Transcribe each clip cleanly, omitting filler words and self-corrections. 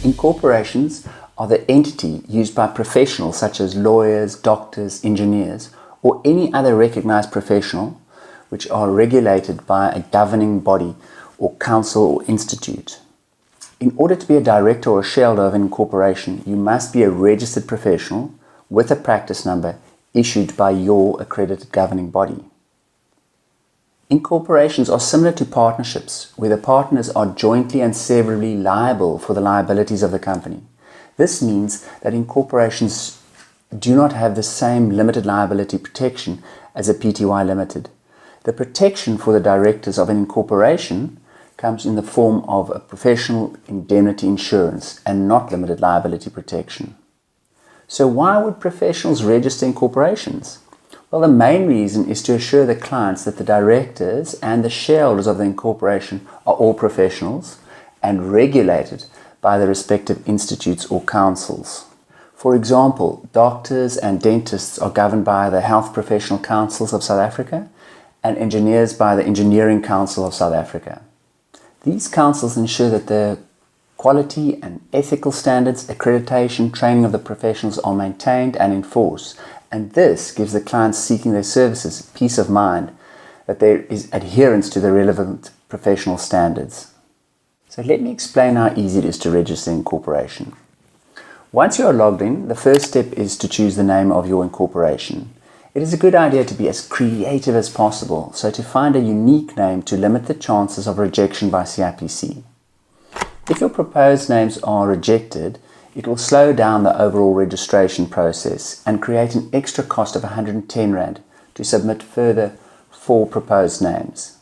Incorporations are the entity used by professionals such as lawyers, doctors, engineers, or any other recognized professional which are regulated by a governing body or council or institute. In order to be a director or a shareholder of an incorporation, you must be a registered professional with a practice number issued by your accredited governing body. Incorporations are similar to partnerships, where the partners are jointly and severally liable for the liabilities of the company. This means that incorporations do not have the same limited liability protection as a Pty Limited. The protection for the directors of an incorporation comes in the form of a professional indemnity insurance and not limited liability protection. So why would professionals register incorporations? Well, the main reason is to assure the clients that the directors and the shareholders of the incorporation are all professionals and regulated by the respective institutes or councils. For example, doctors and dentists are governed by the Health Professional Councils of South Africa and engineers by the Engineering Council of South Africa. These councils ensure that the quality and ethical standards, accreditation, training of the professionals are maintained and enforced, and this gives the clients seeking their services peace of mind that there is adherence to the relevant professional standards. So let me explain how easy it is to register an incorporation. Once you are logged in, the first step is to choose the name of your incorporation. It is a good idea to be as creative as possible, so to find a unique name to limit the chances of rejection by CIPC. If your proposed names are rejected, it will slow down the overall registration process and create an extra cost of R110 to submit further 4 proposed names.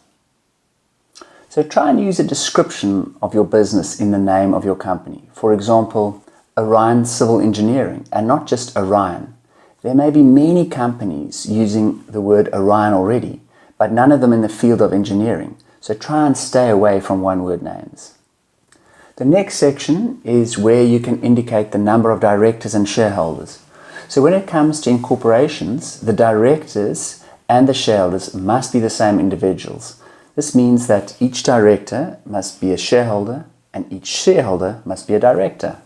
So try and use a description of your business in the name of your company. For example, Orion Civil Engineering, and not just Orion. There may be many companies using the word Orion already, but none of them in the field of engineering, so try and stay away from one-word names. The next section is where you can indicate the number of directors and shareholders. So when it comes to incorporations, the directors and the shareholders must be the same individuals. This means that each director must be a shareholder and each shareholder must be a director.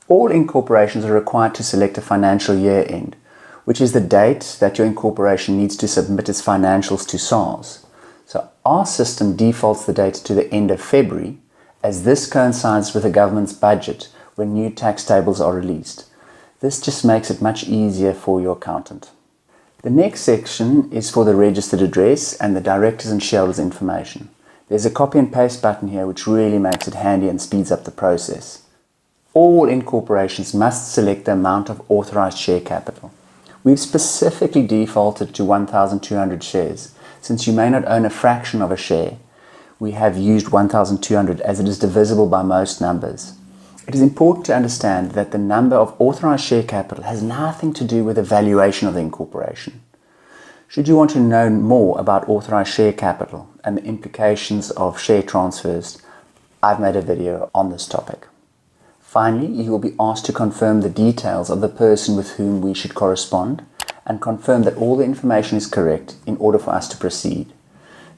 All incorporations are required to select a financial year end, which is the date that your incorporation needs to submit its financials to SARS. So our system defaults the date to the end of February, as this coincides with the government's budget when new tax tables are released. This just makes it much easier for your accountant. The next section is for the registered address and the directors and shareholders information. There's a copy and paste button here which really makes it handy and speeds up the process. All incorporations must select the amount of authorized share capital. We've specifically defaulted to 1,200 shares. Since you may not own a fraction of a share, we have used 1,200 as it is divisible by most numbers. It is important to understand that the number of authorized share capital has nothing to do with the valuation of the incorporation. Should you want to know more about authorized share capital and the implications of share transfers, I've made a video on this topic. Finally, you will be asked to confirm the details of the person with whom we should correspond and confirm that all the information is correct in order for us to proceed.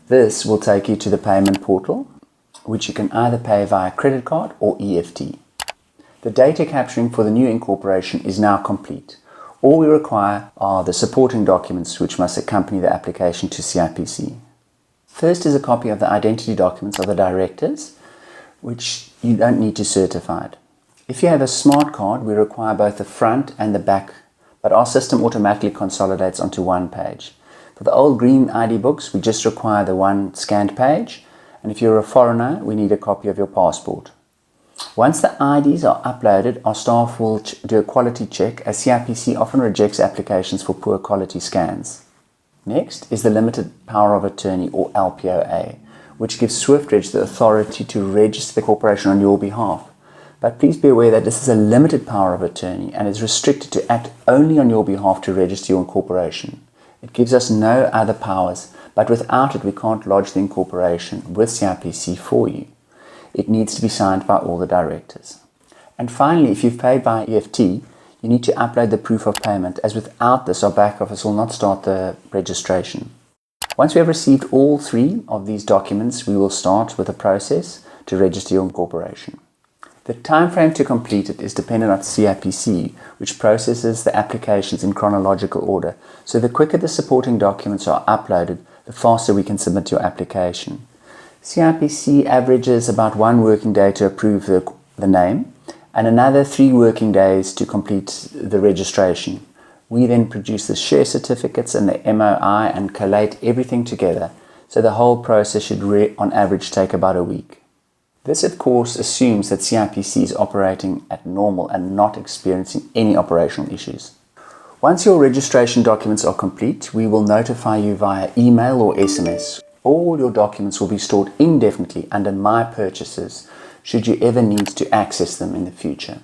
This will take you to the payment portal, which you can either pay via credit card or EFT. The data capturing for the new incorporation is now complete. All we require are the supporting documents which must accompany the application to CIPC. First is a copy of the identity documents of the directors, which you don't need to certify. If you have a smart card, we require both the front and the back, but our system automatically consolidates onto one page. For the old green ID books, we just require the one scanned page, and if you're a foreigner, we need a copy of your passport. Once the IDs are uploaded, our staff will do a quality check, as CIPC often rejects applications for poor quality scans. Next is the Limited Power of Attorney, or LPOA, which gives Swiftridge the authority to register the corporation on your behalf. But please be aware that this is a limited power of attorney and is restricted to act only on your behalf to register your incorporation. It gives us no other powers, but without it we can't lodge the incorporation with CIPC for you. It needs to be signed by all the directors. And finally, if you've paid by EFT, you need to upload the proof of payment, as without this our back office will not start the registration. Once we have received all 3 of these documents, we will start with the process to register your incorporation. The time frame to complete it is dependent on CIPC, which processes the applications in chronological order. So the quicker the supporting documents are uploaded, the faster we can submit your application. CIPC averages about 1 working day to approve the name and another 3 working days to complete the registration. We then produce the share certificates and the MOI and collate everything together. So the whole process should on average take about a week. This, of course, assumes that CIPC is operating at normal and not experiencing any operational issues. Once your registration documents are complete, we will notify you via email or SMS. All your documents will be stored indefinitely under My Purchases, should you ever need to access them in the future.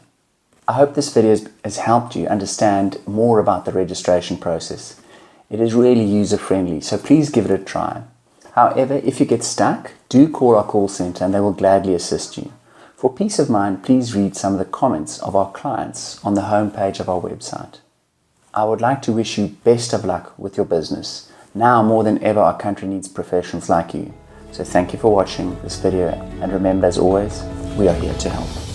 I hope this video has helped you understand more about the registration process. It is really user-friendly, so please give it a try. However, if you get stuck, do call our call center and they will gladly assist you. For peace of mind, please read some of the comments of our clients on the homepage of our website. I would like to wish you best of luck with your business. Now more than ever, our country needs professionals like you. So thank you for watching this video, and remember, as always, we are here to help.